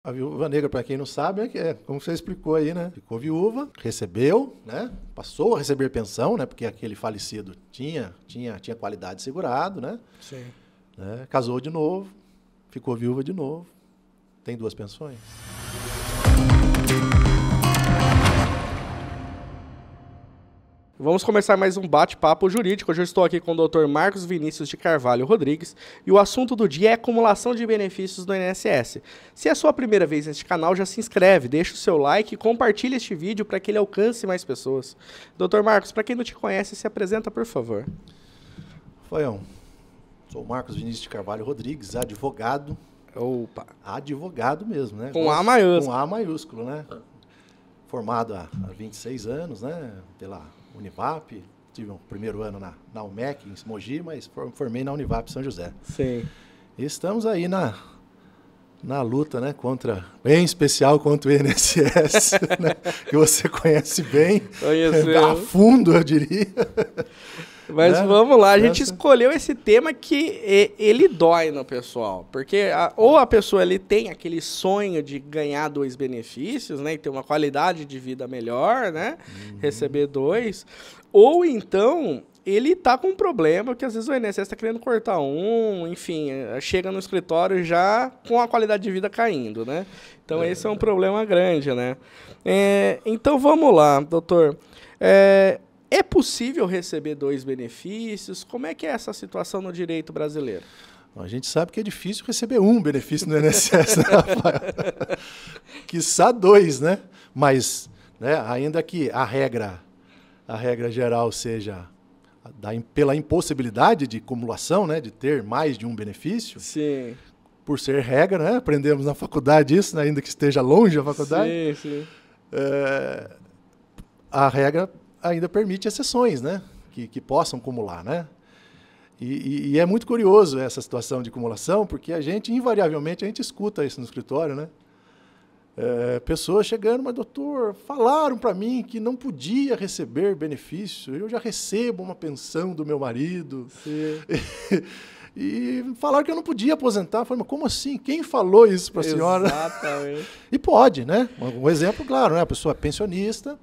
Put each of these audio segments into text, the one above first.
A viúva negra, para quem não sabe, como você explicou aí, né? Ficou viúva, recebeu, né? Passou a receber pensão, né? Porque aquele falecido tinha qualidade segurado, né? Sim. Casou de novo, ficou viúva de novo, tem 2 pensões. Vamos começar mais um bate-papo jurídico. Hoje eu estou aqui com o Dr. Marcos Vinícius de Carvalho Rodrigues e o assunto do dia é acumulação de benefícios do INSS. Se é a sua primeira vez neste canal, já se inscreve, deixa o seu like e compartilha este vídeo para que ele alcance mais pessoas. Dr. Marcos, para quem não te conhece, se apresenta, por favor. Rafael, sou o Marcos Vinícius de Carvalho Rodrigues, advogado. Opa! Advogado mesmo, né? Com A maiúsculo. Com A maiúsculo, né? Formado há 26 anos, né? Pela Univap, tive o primeiro ano na UMEC, em Mogi, mas formei na Univap São José. Sim. E estamos aí na luta, né, bem especial contra o INSS, né, que você conhece bem, a fundo, eu diria. Mas vamos lá, a gente escolheu esse tema que ele dói no pessoal, porque ou a pessoa ele tem aquele sonho de ganhar 2 benefícios, né, e ter uma qualidade de vida melhor, né, receber 2, ou então ele tá com um problema que às vezes o INSS está querendo cortar enfim, chega no escritório já com a qualidade de vida caindo, né? Então esse é um problema grande, né? Então vamos lá, doutor. É possível receber 2 benefícios? Como é que é essa situação no direito brasileiro? A gente sabe que é difícil receber um benefício no INSS, né, Rafael? Quiçá 2, né? Mas, né, ainda que a regra geral seja pela impossibilidade de acumulação, né, de ter mais de um benefício. Sim. Por ser regra, né? Aprendemos na faculdade isso, né, ainda que esteja longe a faculdade. Sim. A regra ainda permite exceções, né? Que possam acumular, né? E é muito curioso essa situação de acumulação, porque invariavelmente, a gente escuta isso no escritório, né? Pessoas chegando, mas doutor, falaram para mim que não podia receber benefício, eu já recebo uma pensão do meu marido. Sim. E falaram que eu não podia aposentar. Eu falei, mas como assim? Quem falou isso para a senhora? Exatamente. E pode, né? Um exemplo claro, né? A pessoa é pensionista,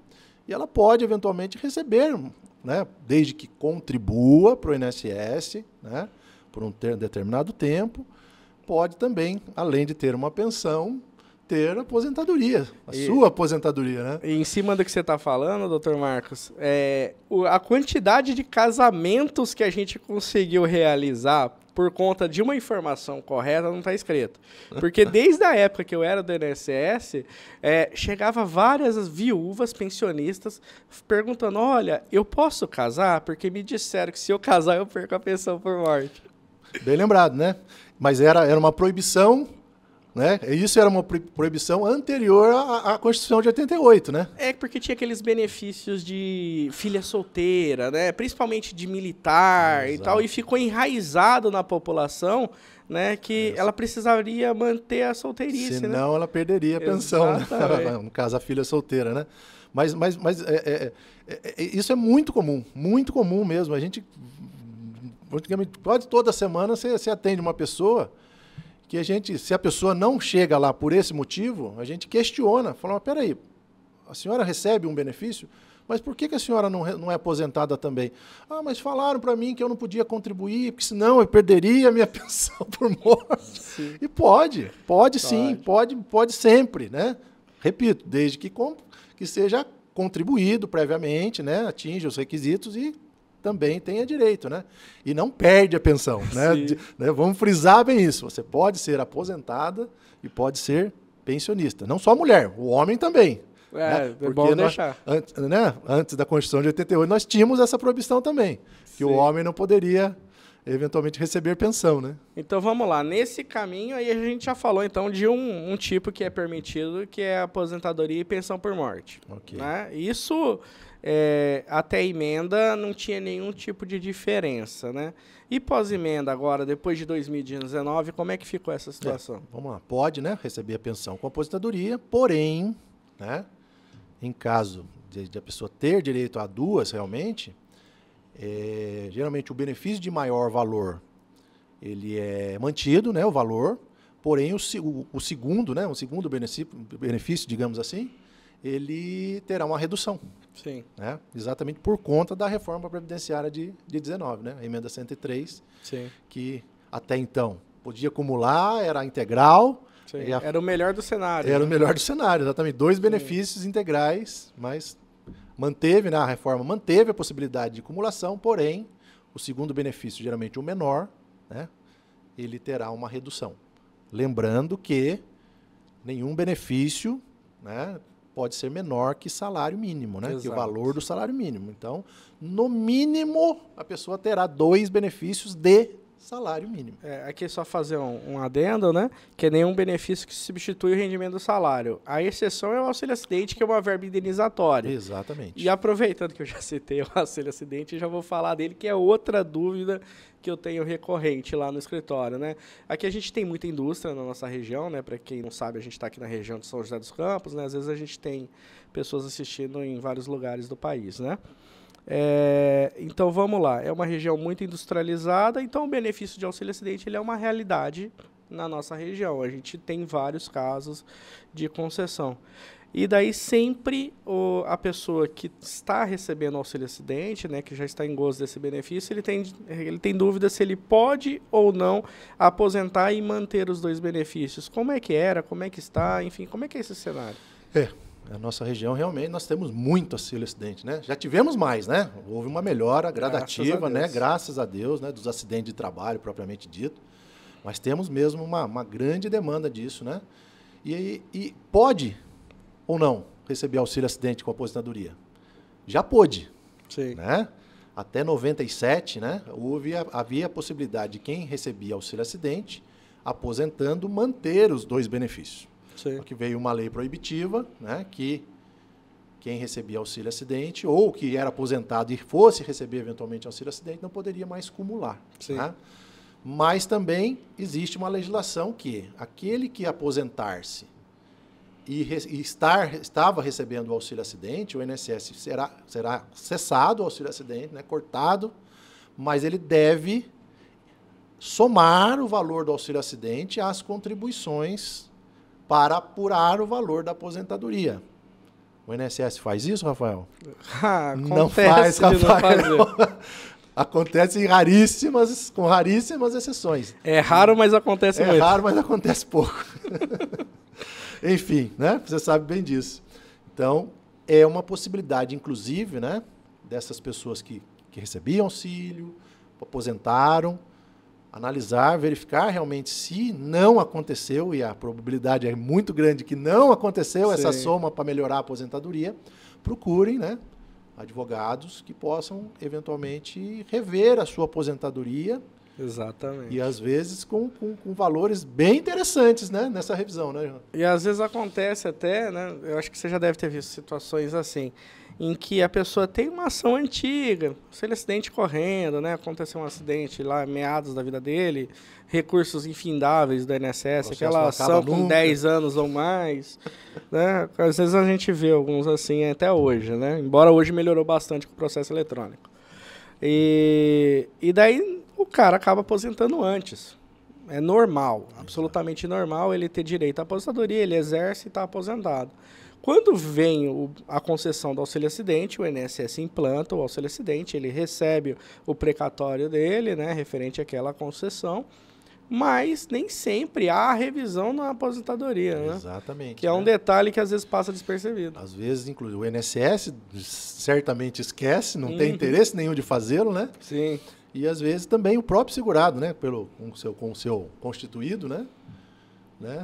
e ela pode, eventualmente, receber, né, desde que contribua para o INSS, né, por um determinado tempo, pode também, além de ter uma pensão, ter aposentadoria, sua aposentadoria, né? E em cima do que você está falando, doutor Marcos, a quantidade de casamentos que a gente conseguiu realizar por conta de uma informação correta não está escrito. Porque desde a época que eu era do INSS, chegava várias viúvas pensionistas perguntando, olha, eu posso casar? Porque me disseram que se eu casar eu perco a pensão por morte. Bem lembrado, né? Mas era uma proibição, né? Isso era uma proibição anterior à Constituição de 88, né? Porque tinha aqueles benefícios de filha solteira, né? Principalmente de militar. Exato. E tal, e ficou enraizado na população, né, que ela precisaria manter a solteirice, senão, né? Ela perderia a pensão, né? No caso, a filha solteira, né? Mas isso é muito comum mesmo. A gente, quase toda semana, você atende uma pessoa que se a pessoa não chega lá por esse motivo, a gente questiona, fala, mas peraí, a senhora recebe um benefício, mas por que a senhora não é aposentada também? Ah, mas falaram para mim que eu não podia contribuir, porque senão eu perderia a minha pensão por morte. Sim. E pode sim, pode sempre, né? Repito, desde que seja contribuído previamente, né? Atinja os requisitos e também tenha direito, né? E não perde a pensão, né? Vamos frisar bem isso. Você pode ser aposentada e pode ser pensionista. Não só a mulher, o homem também. Né? É bom deixar. Antes da Constituição de 88, nós tínhamos essa proibição também, que o homem não poderia, eventualmente, receber pensão, né? Então, vamos lá. Nesse caminho, aí a gente já falou, então, de um tipo que é permitido, que é a aposentadoria e pensão por morte. Okay. Né? Isso... até a emenda não tinha nenhum tipo de diferença, né? E pós-emenda agora, depois de 2019, como é que ficou essa situação? Vamos lá, pode, né, receber a pensão com aposentadoria, porém, né, em caso de a pessoa ter direito a 2 realmente, geralmente o benefício de maior valor, ele é mantido, né, o valor, porém, o segundo, né, o segundo benefício, digamos assim, ele terá uma redução. Sim. Né? Exatamente por conta da reforma previdenciária de 19, né? A emenda 103, sim, que até então podia acumular, era integral. Era o melhor do cenário. Era, né? O melhor do cenário, exatamente. 2 benefícios integrais, mas manteve, né, a reforma manteve a possibilidade de acumulação, porém, o segundo benefício, geralmente o menor, né, ele terá uma redução. Lembrando que nenhum benefício, né, pode ser menor que salário mínimo, né? Que o valor do salário mínimo. Então, no mínimo, a pessoa terá 2 benefícios de salário mínimo. Aqui é só fazer um adendo, né? Que é nenhum benefício que substitui o rendimento do salário. A exceção é o auxílio-acidente, que é uma verba indenizatória. Exatamente. E aproveitando que eu já citei o auxílio-acidente, já vou falar dele, que é outra dúvida que eu tenho recorrente lá no escritório, né? Aqui a gente tem muita indústria na nossa região, né? Para quem não sabe, a gente está aqui na região de São José dos Campos, né? Às vezes a gente tem pessoas assistindo em vários lugares do país, né? Então vamos lá, é uma região muito industrializada, então o benefício de auxílio-acidente ele é uma realidade na nossa região. A gente tem vários casos de concessão. E daí sempre a pessoa que está recebendo auxílio-acidente, né, que já está em gozo desse benefício, ele tem dúvida se ele pode ou não aposentar e manter os 2 benefícios. Como é que era, como é que está, enfim, como é que é esse cenário? A nossa região, realmente, nós temos muito auxílio-acidente, né? Já tivemos mais, né? Houve uma melhora gradativa, né? Graças a Deus, né? Dos acidentes de trabalho, propriamente dito. Mas temos mesmo uma grande demanda disso, né? E pode ou não receber auxílio-acidente com aposentadoria? Já pôde. Sim. Né? Até 97, né? Havia a possibilidade de quem recebia auxílio-acidente, aposentando, manter os 2 benefícios. Sim. Que veio uma lei proibitiva, né, que quem recebia auxílio-acidente ou que era aposentado e fosse receber eventualmente auxílio-acidente não poderia mais cumular. Né? Mas também existe uma legislação que aquele que aposentar-se e estava recebendo o auxílio-acidente, o INSS será cessado o auxílio-acidente, né, cortado, mas ele deve somar o valor do auxílio-acidente às contribuições para apurar o valor da aposentadoria. O INSS faz isso, Rafael? Não faz, Rafael. Acontece com raríssimas exceções. É raro, mas acontece muito. É raro, mas acontece pouco. Enfim, né? Você sabe bem disso. Então, é uma possibilidade, inclusive, né, dessas pessoas que recebiam auxílio, aposentaram, analisar, verificar realmente se não aconteceu, e a probabilidade é muito grande que não aconteceu. Sim. Essa soma para melhorar a aposentadoria, procurem, né, advogados que possam eventualmente rever a sua aposentadoria. Exatamente. E às vezes com valores bem interessantes, né, nessa revisão, né? E às vezes acontece até, né, eu acho que você já deve ter visto situações assim, em que a pessoa tem uma ação antiga, se ele acidente correndo, né, aconteceu um acidente lá meados da vida dele, recursos infindáveis do INSS, aquela ação com 10 anos ou mais, né, às vezes a gente vê alguns assim até hoje, né, embora hoje melhorou bastante com o processo eletrônico. E daí o cara acaba aposentando antes. É normal, absolutamente normal ele ter direito à aposentadoria, ele exerce e está aposentado. Quando vem a concessão do auxílio-acidente, o INSS implanta o auxílio-acidente, ele recebe o precatório dele, né, referente àquela concessão, mas nem sempre há revisão na aposentadoria. Né? Exatamente. Que é um detalhe que às vezes passa despercebido. Às vezes, inclusive, o INSS certamente esquece, não tem interesse nenhum de fazê-lo, né? Sim. E às vezes também o próprio segurado, né, com o seu constituído, né,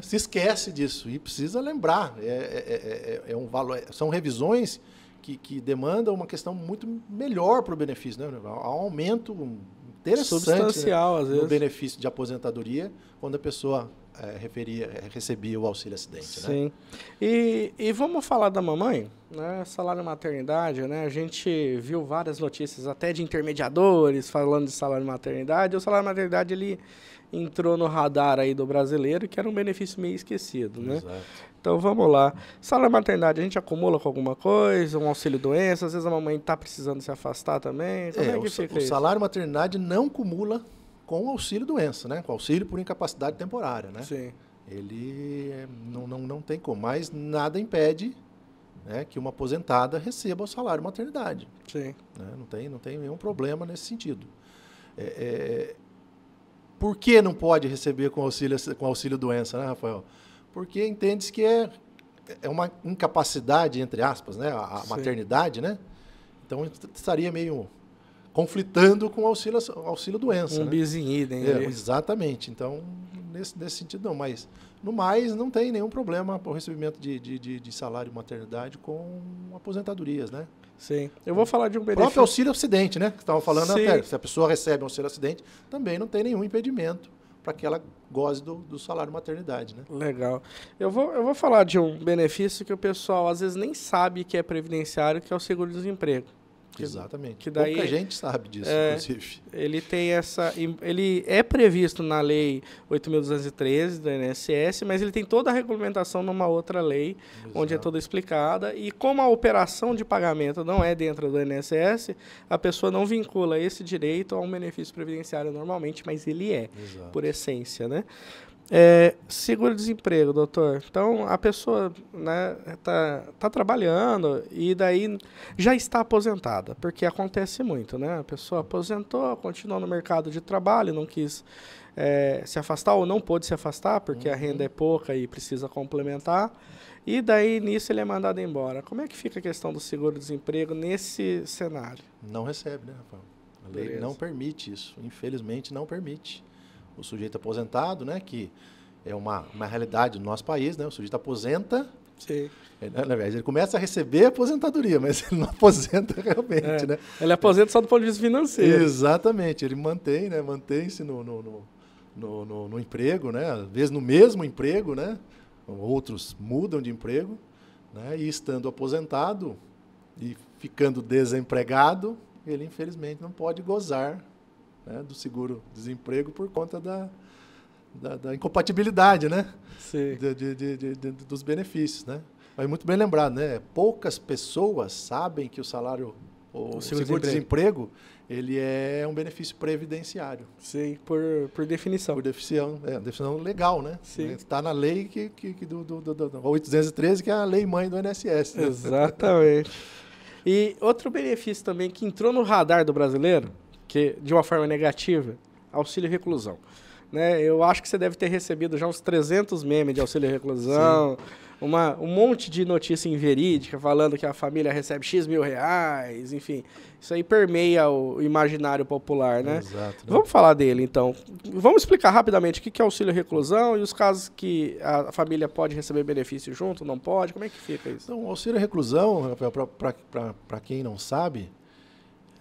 se esquece disso e precisa lembrar. É um valor, são revisões que demandam uma questão muito melhor para o benefício, né? Há um aumento interessante, substancial, às vezes, no benefício de aposentadoria quando a pessoa recebia o auxílio-acidente. Sim. Né? E vamos falar da mamãe, né? Salário maternidade, né? A gente viu várias notícias até de intermediadores falando de salário maternidade. O salário maternidade ele entrou no radar aí do brasileiro, que era um benefício meio esquecido, né? Exato. Então vamos lá. Salário maternidade a gente acumula com alguma coisa, um auxílio doença, às vezes a mamãe está precisando se afastar também. Como é que fica isso? O salário maternidade não cumula com o auxílio doença, né? Com o auxílio por incapacidade temporária, né? Sim. ele não tem como. Mas nada impede, né, que uma aposentada receba o salário maternidade. Sim. Né? Não tem nenhum problema nesse sentido. Por que não pode receber com auxílio doença, né, Rafael? Porque entende-se que é uma incapacidade, entre aspas, né, a maternidade, né? Então estaria meio conflitando com o auxílio doença. Um bis in idem. Exatamente. Então, nesse sentido não. Mas, no mais, não tem nenhum problema o recebimento de salário maternidade com aposentadorias, né? Sim. Eu vou falar de um benefício. O próprio auxílio acidente, né? Que estavam falando até. Se a pessoa recebe um auxílio acidente, também não tem nenhum impedimento para que ela goze do salário maternidade, né? Legal. Eu vou falar de um benefício que o pessoal às vezes nem sabe que é previdenciário, que é o seguro-desemprego. Exatamente. Que daí, pouca gente sabe disso, inclusive. Ele é previsto na Lei 8.213 do INSS, mas ele tem toda a regulamentação numa outra lei, onde é toda explicada. E como a operação de pagamento não é dentro do INSS, a pessoa não vincula esse direito a um benefício previdenciário normalmente, mas ele é, por essência, né? Seguro-desemprego, doutor. Então, a pessoa, né, tá trabalhando e daí já está aposentada, porque acontece muito, né? A pessoa aposentou, continuou no mercado de trabalho, não quis se afastar ou não pôde se afastar, porque a renda é pouca e precisa complementar, e daí nisso ele é mandado embora. Como é que fica a questão do seguro-desemprego nesse cenário? Não recebe, né, Rafael? A lei não permite isso, infelizmente não permite. O sujeito aposentado, né, que é uma realidade do nosso país, né, o sujeito aposenta, sim. Na verdade, ele começa a receber a aposentadoria, mas ele não aposenta realmente, né? Ele aposenta só do ponto de vista financeiro. Exatamente, ele mantém-se no emprego, né, às vezes no mesmo emprego, né, outros mudam de emprego, né, e estando aposentado e ficando desempregado, ele infelizmente não pode gozar, né, do seguro-desemprego por conta da incompatibilidade, né? Sim. Dos benefícios, né? Mas muito bem lembrado, né? Poucas pessoas sabem que o seguro-desemprego ele é um benefício previdenciário. Sim, por definição. Por definição legal, né? Sim. Está na lei do 813, que é a lei mãe do INSS. Né? Exatamente. E outro benefício também que entrou no radar do brasileiro, que de uma forma negativa, auxílio reclusão. Né? Eu acho que você deve ter recebido já uns 300 memes de auxílio reclusão, um monte de notícia inverídica falando que a família recebe X mil reais, enfim. Isso aí permeia o imaginário popular, né? Exato. Né? Vamos falar dele, então. Vamos explicar rapidamente o que é auxílio reclusão e os casos que a família pode receber benefício junto, não pode, como é que fica isso? Então, o auxílio reclusão, para quem não sabe,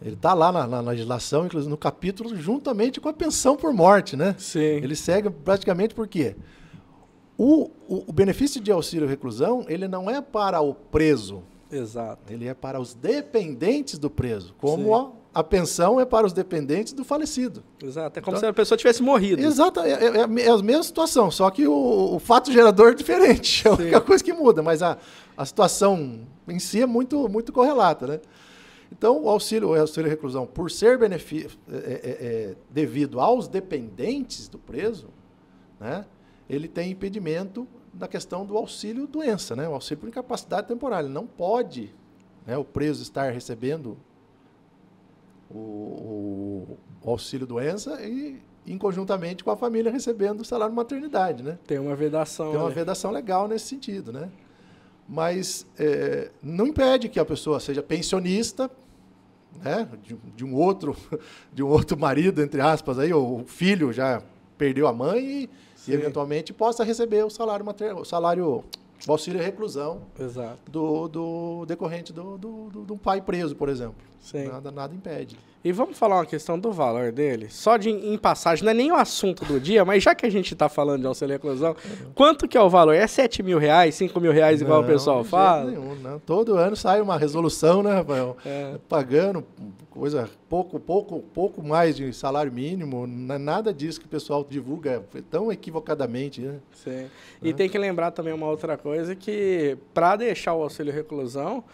ele está lá na legislação, inclusive no capítulo, juntamente com a pensão por morte, né? Sim. Ele segue praticamente por quê? O benefício de auxílio reclusão, ele não é para o preso. Exato. Ele é para os dependentes do preso, como a pensão é para os dependentes do falecido. Exato. É como se a pessoa tivesse morrido. Exato. É a mesma situação, só que o fato gerador é diferente. É a única coisa que muda, mas a situação em si é muito, muito correlata, né? Então, o auxílio reclusão, por ser devido aos dependentes do preso, né, ele tem impedimento na questão do auxílio doença, né, o auxílio por incapacidade temporária. Ele não pode, né, o preso estar recebendo o auxílio doença e, conjuntamente com a família, recebendo o salário maternidade. Né? Tem uma vedação. Tem uma vedação legal nesse sentido, né? Mas não impede que a pessoa seja pensionista, né, de um outro marido, entre aspas, aí, ou o filho já perdeu a mãe e eventualmente possa receber o auxílio reclusão. Exato. do decorrente do pai preso, por exemplo. Sim. Nada impede. E vamos falar uma questão do valor dele? Só em passagem, não é nem o assunto do dia, mas já que a gente está falando de auxílio reclusão, quanto que é o valor? É 7 mil reais, 5 mil reais, igual o pessoal fala? Nenhum, não. Todo ano sai uma resolução, né, Rafael? Pagando coisa pouco mais de salário mínimo, nada disso que o pessoal divulga tão equivocadamente, né? Sim. E tem que lembrar também uma outra coisa, que para deixar o auxílio reclusão,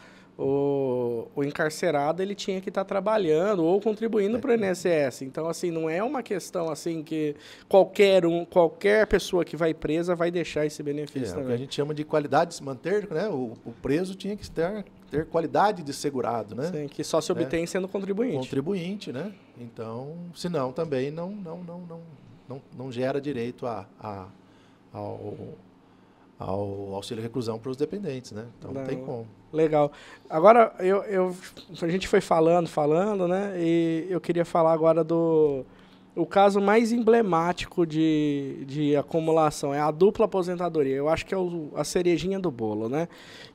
o encarcerado ele tinha que estar trabalhando ou contribuindo para o INSS. Então, assim, não é uma questão assim que qualquer pessoa que vai presa vai deixar esse benefício também. O que a gente chama de qualidade, se manter, né? O preso tinha que ter qualidade de segurado, né? Sim, que só se obtém sendo contribuinte. Contribuinte, né? Então, senão também não gera direito ao auxílio reclusão para os dependentes, né? Então não tem como. Legal. Agora, a gente foi falando, né? E eu queria falar agora o caso mais emblemático de acumulação, é a dupla aposentadoria. Eu acho que é a cerejinha do bolo, né?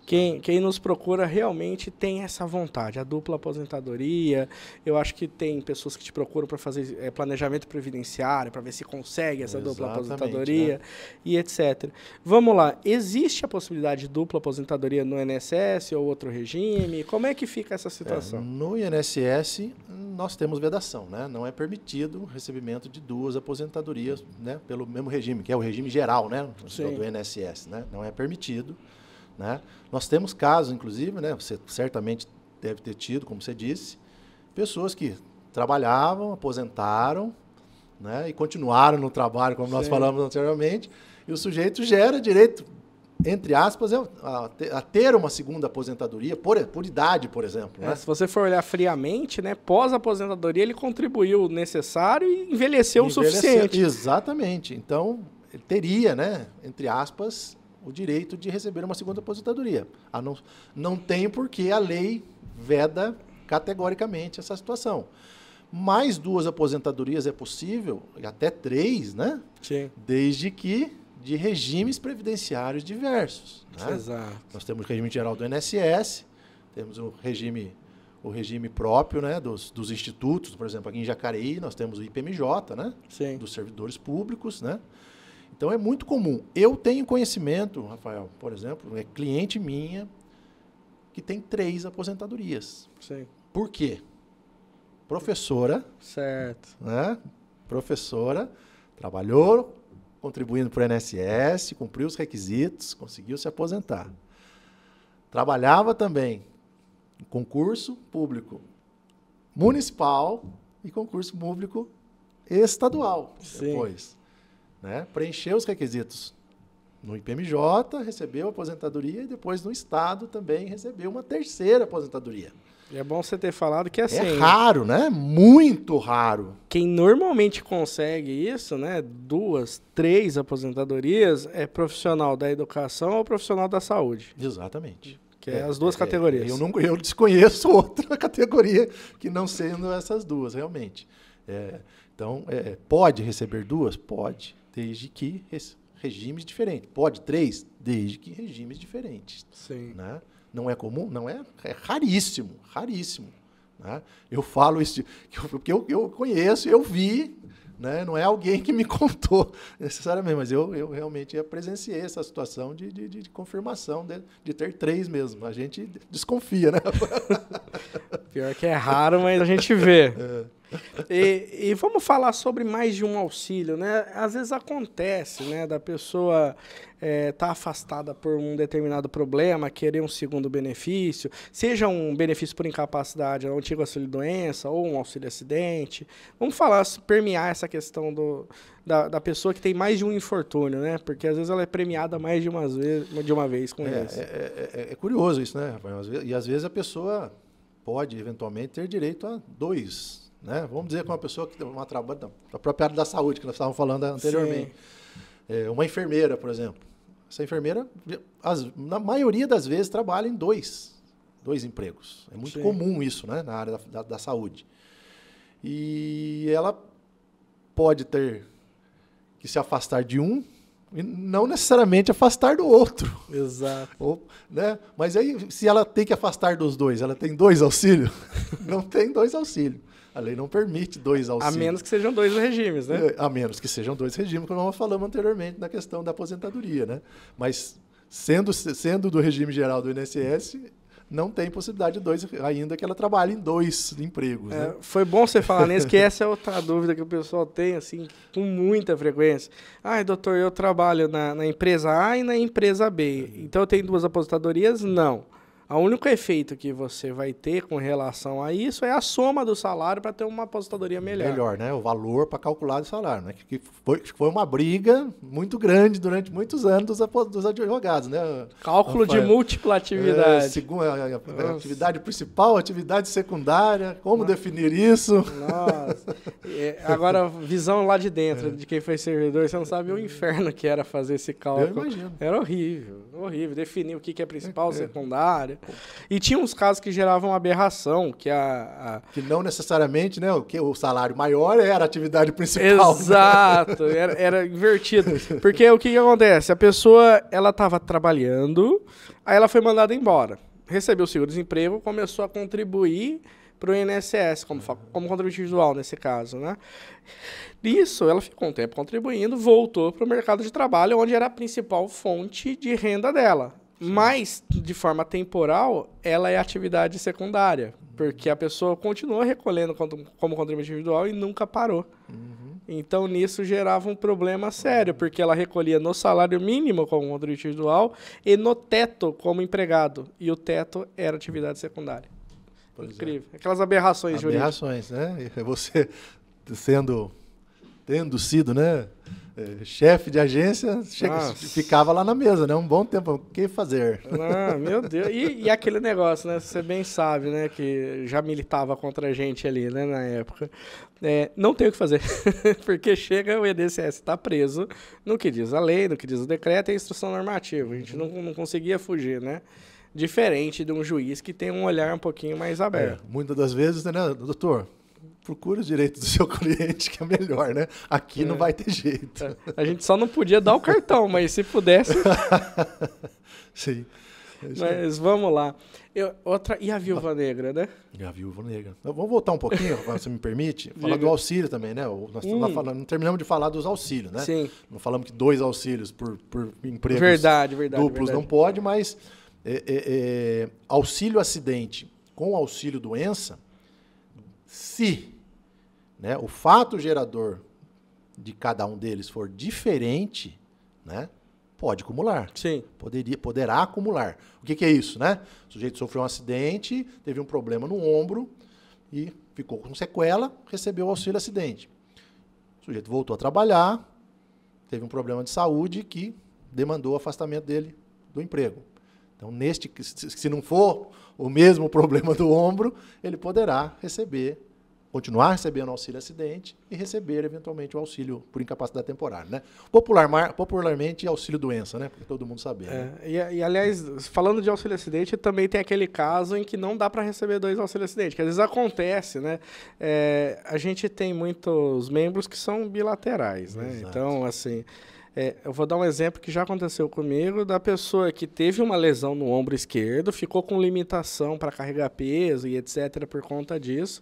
Quem nos procura realmente tem essa vontade, a dupla aposentadoria. Eu acho que tem pessoas que te procuram para fazer planejamento previdenciário, para ver se consegue essa dupla aposentadoria, né? E etc. Vamos lá, existe a possibilidade de dupla aposentadoria no INSS ou outro regime? Como é que fica essa situação? No INSS, nós temos vedação, né? Não é permitido o recebimento de duas aposentadorias, né? Pelo mesmo regime, que é o regime geral, né? Do INSS, né? Não é permitido. Né? Nós temos casos, inclusive, né? Você certamente deve ter tido, como você disse, pessoas que trabalhavam, aposentaram, né? E continuaram no trabalho, como nós falamos anteriormente, e o sujeito gera direito, entre aspas, a ter uma segunda aposentadoria, por idade, por exemplo. Né? Se você for olhar friamente, né? Pós-aposentadoria, ele contribuiu o necessário e envelheceu o suficiente. Exatamente. Então, ele teria, né? Entre aspas, o direito de receber uma segunda aposentadoria. Não tem porque a lei veda categoricamente essa situação. Mais duas aposentadorias é possível, e até 3, né? Sim. Desde que de regimes previdenciários diversos. Né? Exato. Nós temos o regime geral do INSS, temos o regime próprio, né, dos institutos, por exemplo, aqui em Jacareí nós temos o IPMJ, né? Sim. Dos servidores públicos, né? Então, é muito comum. Eu tenho conhecimento, Rafael, por exemplo, é cliente minha que tem 3 aposentadorias. Sim. Por quê? Professora. Certo. Né? Professora, trabalhou contribuindo para o INSS, cumpriu os requisitos, conseguiu se aposentar. Trabalhava também em concurso público municipal e concurso público estadual. Sim. Depois. Né? Preencheu os requisitos no IPMJ, recebeu a aposentadoria e depois no Estado também recebeu uma 3ª aposentadoria. E é bom você ter falado que assim... É raro, né? Muito raro. Quem normalmente consegue isso, né? 2, 3 aposentadorias é profissional da educação ou profissional da saúde. Exatamente. Que é as duas categorias. Eu desconheço outra categoria que não sendo essas duas, realmente. Então, pode receber 2? Pode. Desde que regimes diferentes. Pode 3? Desde que regimes diferentes. Sim. Né? Não é comum? Não é. É raríssimo. Raríssimo. Né? Eu falo isso porque eu conheço, eu vi, né? Não é alguém que me contou necessariamente, mas eu realmente presenciei essa situação de confirmação de ter 3 mesmo. A gente desconfia, né? Pior que é raro, mas a gente vê. E vamos falar sobre mais de um auxílio, né? Às vezes acontece, né, da pessoa tá afastada por um determinado problema, querer um segundo benefício, seja um benefício por incapacidade, um antigo auxílio-doença ou um auxílio-acidente. Vamos falar, permear essa questão da pessoa que tem mais de um infortúnio, né? Porque às vezes ela é premiada mais de uma vez com isso. É curioso isso, né, Rafael? E às vezes a pessoa pode, eventualmente, ter direito a 2. Né? Vamos dizer que uma pessoa que tem uma trabalho da própria área da saúde, que nós estávamos falando anteriormente. Uma enfermeira, por exemplo. Essa enfermeira, na maioria das vezes, trabalha em 2 empregos. É muito comum isso, né? Na área da saúde. E ela pode ter que se afastar de um e não necessariamente afastar do outro. Exato. Né? Mas aí, se ela tem que afastar dos 2, ela tem 2 auxílios? Não tem 2 auxílios. A lei não permite 2 auxílios. A menos que sejam 2 regimes, né? A menos que sejam 2 regimes, como nós falamos anteriormente na questão da aposentadoria, né? Mas, sendo do regime geral do INSS, não tem possibilidade de 2, ainda que ela trabalhe em 2 empregos. Né? Foi bom você falar nisso, que essa é outra dúvida que o pessoal tem, assim, com muita frequência. Doutor, eu trabalho na empresa A e na empresa B, então eu tenho 2 aposentadorias? Não. O único efeito que você vai ter com relação a isso é a soma do salário para ter uma aposentadoria melhor. Melhor, né? O valor para calcular o salário, né? Que foi uma briga muito grande durante muitos anos dos advogados, né? Cálculo de múltipla atividade. Atividade principal, atividade secundária, como definir isso? Nossa. Agora, visão lá de dentro, de quem foi servidor, você não sabe o inferno que era fazer esse cálculo. Eu imagino. Era horrível. Definir o que é principal, secundária. E tinha uns casos que geravam aberração, que que não necessariamente, né, o salário maior era a atividade principal. Exato, né? era invertido. Porque o que acontece? A pessoa, ela estava trabalhando, aí ela foi mandada embora. Recebeu o seguro-desemprego, começou a contribuir para o INSS, como contribuinte individual nesse caso, né? Nisso, ela ficou um tempo contribuindo, voltou para o mercado de trabalho, onde era a principal fonte de renda dela. Mas, de forma temporal, ela é atividade secundária, porque a pessoa continuou recolhendo como contribuinte individual e nunca parou. Então, nisso gerava um problema sério, porque ela recolhia no salário mínimo como contribuinte individual e no teto como empregado. E o teto era atividade secundária. Incrível. Aquelas aberrações jurídicas. Aberrações, né? E você tendo sido, né, chefe de agência, ficava lá na mesa, né? Um bom tempo. O que fazer? Ah, meu Deus. E aquele negócio, né? Você bem sabe, né? Que já militava contra a gente ali, né? Na época. Não tem o que fazer. Porque chega o INSS está preso no que diz a lei, no que diz o decreto e a instrução normativa. A gente não conseguia fugir, né? Diferente de um juiz que tem um olhar um pouquinho mais aberto. Muitas das vezes, né, doutor? Procure os direitos do seu cliente, que é melhor, né? Aqui não vai ter jeito. A gente só não podia dar o cartão, mas se pudesse... Sim. Mas vamos lá. E a Viúva Negra, né? E a Viúva Negra. Vamos voltar um pouquinho, se você me permite. Falar do auxílio também, né? Nós não terminamos de falar dos auxílios, né? Sim. Não falamos que 2 auxílios por empregos duplos não pode, mas auxílio acidente com auxílio doença, se, né, o fato gerador de cada um deles for diferente, né, pode acumular. Sim. Poderá acumular. O que é isso, né? O sujeito sofreu um acidente, teve um problema no ombro e ficou com sequela, recebeu o auxílio acidente. O sujeito voltou a trabalhar, teve um problema de saúde que demandou o afastamento dele do emprego. Então, se não for o mesmo problema do ombro, ele poderá continuar recebendo auxílio acidente e receber, eventualmente, o auxílio por incapacidade temporária, né? Popularmente, auxílio doença, né? Porque todo mundo sabe. Né? E, aliás, falando de auxílio acidente, também tem aquele caso em que não dá para receber 2 auxílio acidente, que às vezes acontece, né? A gente tem muitos membros que são bilaterais, né? Exato. Então, assim... eu vou dar um exemplo que já aconteceu comigo, da pessoa que teve uma lesão no ombro esquerdo, ficou com limitação para carregar peso e etc. por conta disso,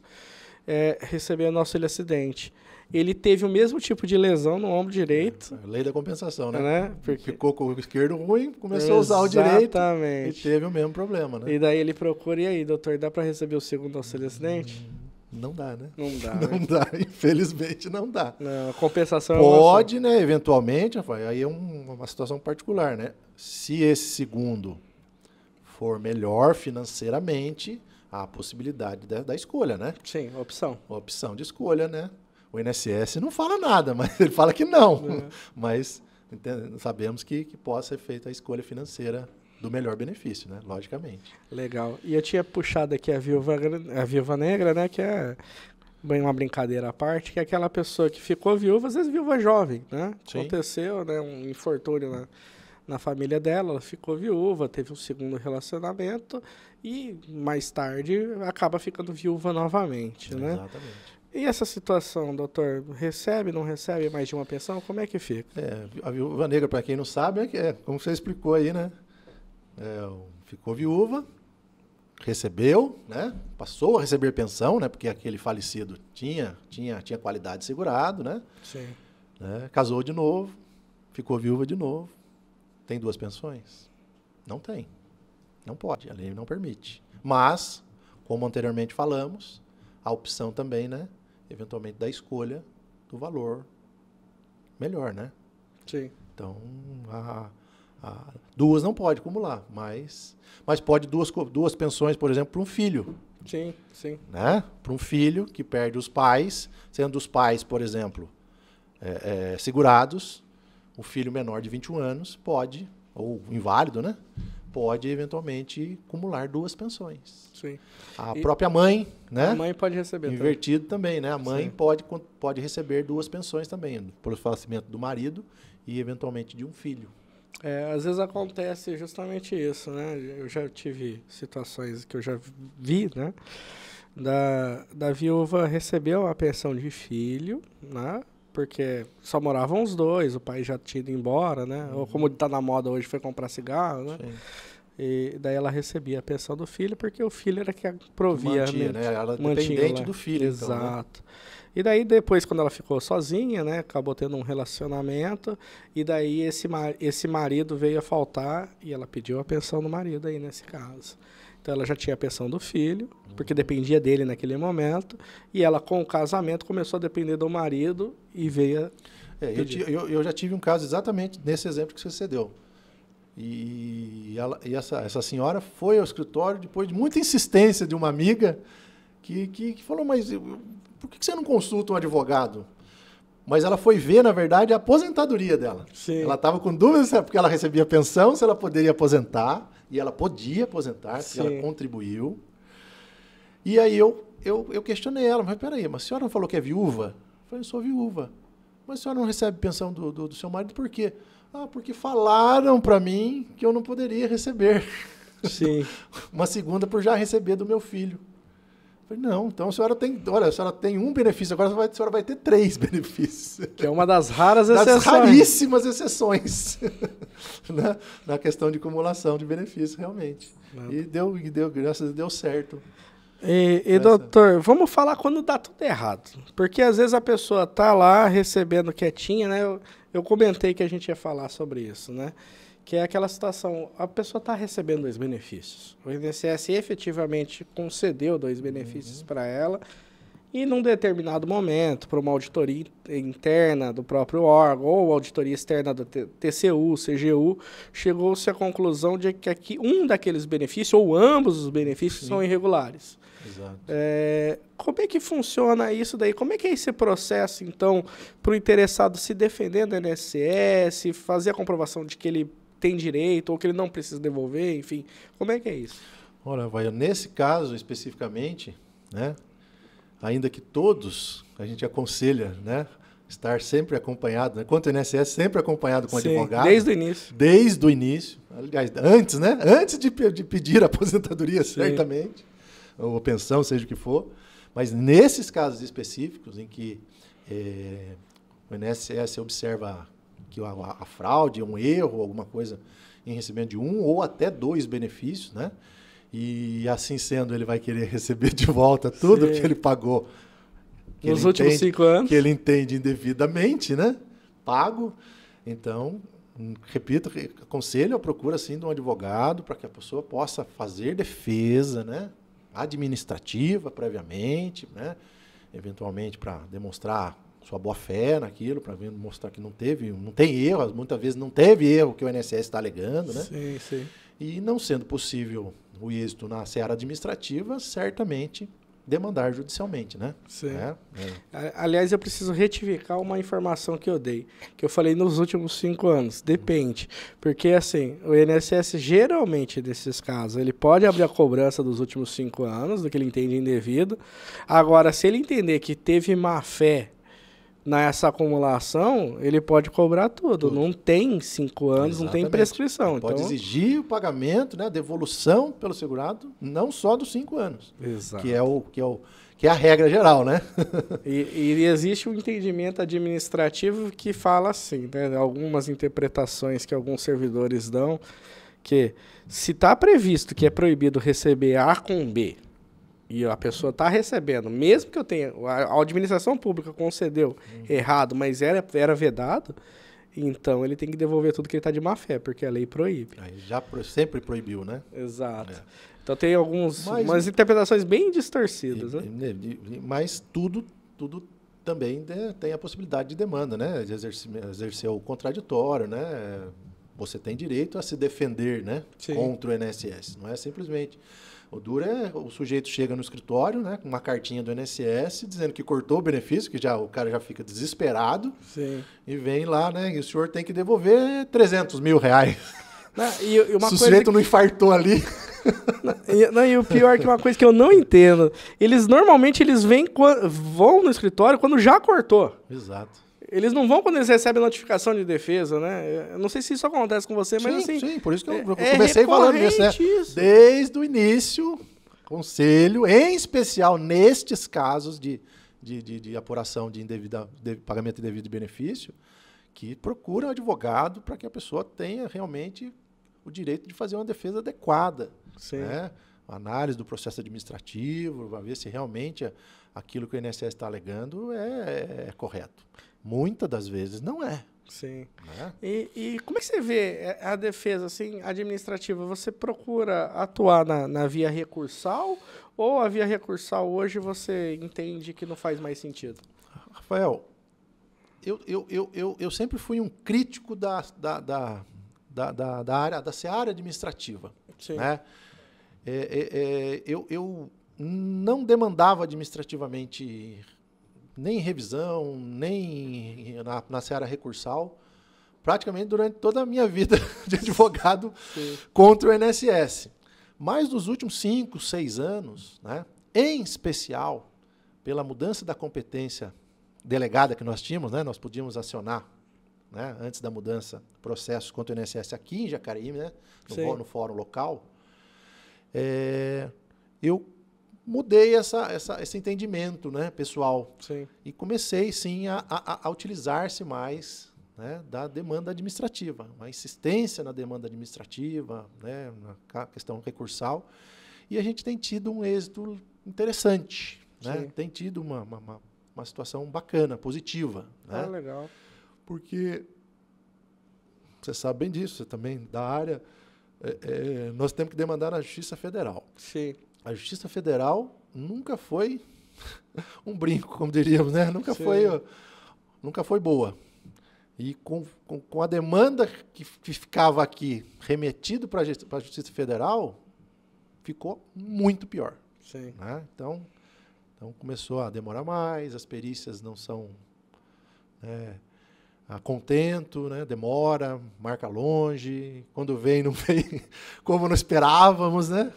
recebendo auxílio acidente. Ele teve o mesmo tipo de lesão no ombro direito. Lei da compensação, né? Porque... Ficou com o esquerdo ruim, começou a usar o direito e teve o mesmo problema, né? E daí ele procura, e aí, doutor, dá para receber o segundo auxílio acidente? Não dá, né? Não dá. Não dá, infelizmente não dá. Não, a compensação pode, né? Eventualmente, aí é uma situação particular, né? Se esse segundo for melhor financeiramente, há a possibilidade da escolha, né? Sim, opção. Opção de escolha, né? O INSS não fala nada, mas ele fala que não. Mas sabemos que pode ser feita a escolha financeira do melhor benefício, né? Logicamente. Legal. E eu tinha puxado aqui a Viúva Negra, né? Que é bem uma brincadeira à parte, que é aquela pessoa que ficou viúva, às vezes viúva jovem, né? Sim. Aconteceu, né? Um infortúnio na família dela, ela ficou viúva, teve um segundo relacionamento e mais tarde acaba ficando viúva novamente, né? Exatamente. E essa situação, doutor, recebe, não recebe mais de uma pensão? Como é que fica? A Viúva Negra, para quem não sabe, como você explicou aí, né? Ficou viúva, recebeu, né? Passou a receber pensão, né? Porque aquele falecido tinha qualidade segurado, né? Sim. Casou de novo, ficou viúva de novo. Tem 2 pensões? Não tem. Não pode, a lei não permite. Mas, como anteriormente falamos, a opção também, né? Eventualmente da escolha do valor melhor, né? Sim. Então, Duas não pode acumular, mas pode duas pensões, por exemplo, para um filho. Sim, sim. Né? Para um filho que perde os pais, sendo os pais, por exemplo, segurados, o filho menor de 21 anos pode, ou inválido, né? Pode eventualmente acumular duas pensões. Sim. A própria mãe, né? A mãe pode receber. Invertido também, né? A mãe pode receber duas pensões também, pelo falecimento do marido e eventualmente de um filho. Às vezes acontece justamente isso, né? Eu já tive situações que eu já vi, né? Da viúva recebeu a pensão de filho, né? Porque só moravam os dois, o pai já tinha ido embora, né? Ou como está na moda hoje, foi comprar cigarro, né? Sim. E daí ela recebia a pensão do filho, porque o filho era que provia. Mantinha, né? Ela era dependente do filho. Exato. Então, né? E daí depois, quando ela ficou sozinha, né? Acabou tendo um relacionamento, e daí esse marido veio a faltar, e ela pediu a pensão do marido aí nesse caso. Então ela já tinha a pensão do filho, porque dependia dele naquele momento, e ela com o casamento começou a depender do marido e veio eu já tive um caso exatamente nesse exemplo que você deu. E essa senhora foi ao escritório depois de muita insistência de uma amiga que falou, mas por que você não consulta um advogado? Mas ela foi ver, na verdade, a aposentadoria dela. Sim. Ela estava com dúvidas porque ela recebia pensão, se ela poderia aposentar. E ela podia aposentar, porque ela contribuiu. E aí eu questionei ela, mas peraí, mas a senhora não falou que é viúva? Eu falei, eu sou viúva. Mas a senhora não recebe pensão do seu marido por quê? Porque falaram para mim que eu não poderia receber. Sim. Uma segunda por já receber do meu filho. Eu falei, não, então a senhora tem um benefício, agora a senhora vai ter 3 benefícios. Que é uma das raras exceções. Das raríssimas exceções. na questão de acumulação de benefícios, realmente. E deu, graças a Deus, deu certo. E doutor, vamos falar quando dá tudo errado. Porque às vezes a pessoa tá lá recebendo quietinha, né? Eu comentei que a gente ia falar sobre isso, né? Que é aquela situação, a pessoa está recebendo 2 benefícios. O INSS efetivamente concedeu 2 benefícios para ela e num determinado momento, por uma auditoria interna do próprio órgão ou auditoria externa do TCU, CGU, chegou-se à conclusão de que aqui um daqueles benefícios, ou ambos os benefícios, são irregulares. Exato. Como é que funciona isso daí? Como é que é esse processo, então, para o interessado se defender do INSS, fazer a comprovação de que ele tem direito ou que ele não precisa devolver, enfim, como é que é isso? Olha, nesse caso especificamente, né, ainda que todos, a gente aconselha, né, estar sempre acompanhado, né, quanto ao INSS, sempre acompanhado com advogado. Desde o início. Desde o início, aliás, antes, né, antes de pedir a aposentadoria, certamente, ou a pensão, seja o que for, mas nesses casos específicos em que o INSS observa que a fraude, um erro, alguma coisa em recebimento de 1 ou até 2 benefícios, né? E assim sendo, ele vai querer receber de volta tudo que ele pagou. Nos últimos 5 anos. Que ele entende indevidamente, né? Pago. Então, repito, aconselho a procura assim, de um advogado para que a pessoa possa fazer defesa, né? Administrativa previamente, né? Eventualmente para demonstrar sua boa-fé naquilo, para mostrar que não tem erro, muitas vezes não teve erro que o INSS está alegando, né? Sim, sim. E não sendo possível o êxito na seara administrativa, certamente demandar judicialmente, né? Sim. Aliás, eu preciso retificar uma informação que eu dei, que eu falei nos últimos 5 anos. Depende. Porque, assim, o INSS, geralmente, nesses casos, ele pode abrir a cobrança dos últimos 5 anos, do que ele entende indevido. Agora, se ele entender que teve má-fé nessa acumulação, ele pode cobrar tudo. Não tem 5 anos, exatamente. Não tem prescrição. Ele pode exigir o pagamento, né, a devolução pelo segurado, não só dos 5 anos. Exato. Que é a regra geral, né? E existe um entendimento administrativo que fala assim, né, algumas interpretações que alguns servidores dão, que se está previsto que é proibido receber A com B, e a pessoa está recebendo, mesmo que eu tenha, a administração pública concedeu errado, mas era vedado, então ele tem que devolver tudo que ele está de má fé, porque a lei proíbe. Aí já sempre proibiu, né? Exato. Então tem umas interpretações bem distorcidas, né? Mas tudo tem a possibilidade de demanda, né? De exercer o contraditório, né? você tem direito a se defender, né? Contra o INSS. Não é simplesmente... O duro é o sujeito chega no escritório, né, com uma cartinha do INSS dizendo que cortou o benefício, que o cara já fica desesperado. Sim. E vem lá, né, e o senhor tem que devolver 300 mil reais. E uma Se o sujeito não infartou ali... E o pior é que uma coisa que eu não entendo, normalmente eles vão no escritório quando já cortou. Exato. Eles não vão quando eles recebem notificação de defesa, né? Eu não sei se isso acontece com você, mas assim... Sim, por isso que eu comecei falando nisso, né? Desde o início, conselho, em especial nestes casos de apuração de pagamento indevido de benefício, que procura um advogado para que a pessoa tenha realmente o direito de fazer uma defesa adequada. Sim. Né? A análise do processo administrativo, para ver se realmente aquilo que o INSS está alegando é correto. Muitas das vezes não é. Sim. Né? E como é que você vê a defesa assim, administrativa? Você procura atuar na via recursal ou a via recursal hoje você entende que não faz mais sentido? Rafael, eu sempre fui um crítico da área, da seara administrativa. Sim. Né? Eu não demandava administrativamente nem revisão, nem na seara recursal, praticamente durante toda a minha vida de advogado contra o INSS. Mas nos últimos 5, 6 anos, né, em especial pela mudança da competência delegada que nós tínhamos, né, nós podíamos acionar, né, antes da mudança, processos contra o INSS aqui em Jacareí, né, no fórum local, eu mudei esse entendimento, né, pessoal. Sim. E comecei, sim, a utilizar-se mais, né, da demanda administrativa, uma insistência na demanda administrativa, né, na questão recursal. E a gente tem tido um êxito interessante. Né? Tem tido uma situação bacana, positiva. Né? Legal. Porque você sabe bem disso, você também da área, nós temos que demandar na Justiça Federal. Sim. A Justiça Federal nunca foi um brinco, como diríamos, né? Nunca foi boa. E com a demanda que ficava aqui remetido para a Justiça Federal, ficou muito pior. Sim. Né? Então começou a demorar mais, as perícias não são a contento, né? Demora, marca longe, quando vem, não vem como não esperávamos, né?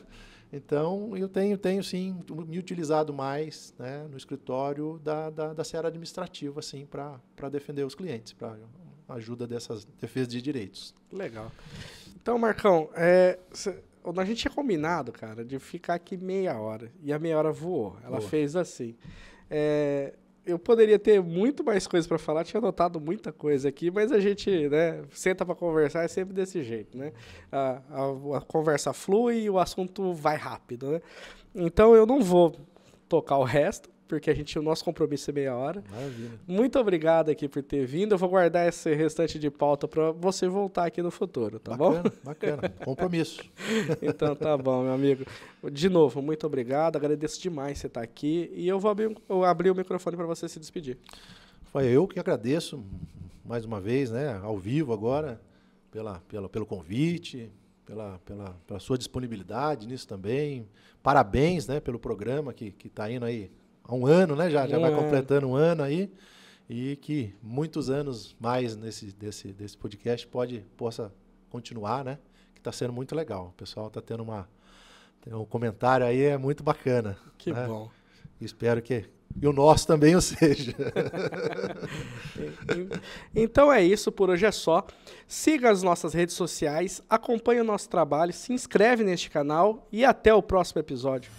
Então, eu tenho sim, me utilizado mais, né, no escritório da seara administrativa, assim, para defender os clientes, para ajuda dessas defesas de direitos. Legal. Então, Marcão, a gente tinha combinado, cara, de ficar aqui meia hora, e a meia hora voou. Ela fez assim. Eu poderia ter muito mais coisas para falar, tinha anotado muita coisa aqui, mas a gente, né, senta para conversar, é sempre desse jeito, né? A conversa flui e o assunto vai rápido, né? Então eu não vou tocar o resto, porque o nosso compromisso é meia hora. Maravilha. Muito obrigado aqui por ter vindo. Eu vou guardar esse restante de pauta para você voltar aqui no futuro, tá bom? Bacana. Compromisso. Então tá bom, meu amigo. De novo, muito obrigado. Agradeço demais você estar aqui. E eu vou abrir o microfone para você se despedir. Foi eu que agradeço mais uma vez, né, ao vivo agora, pelo convite, pela sua disponibilidade nisso também. Parabéns, né, pelo programa que está indo aí há um ano, né? Já vai completando um ano aí. E que muitos anos mais desse podcast possa continuar, né? Que está sendo muito legal. O pessoal está tendo um comentário aí, é muito bacana. Que bom. Espero que o nosso também o seja. Então é isso, por hoje é só. Siga as nossas redes sociais, acompanhe o nosso trabalho, se inscreve neste canal e até o próximo episódio.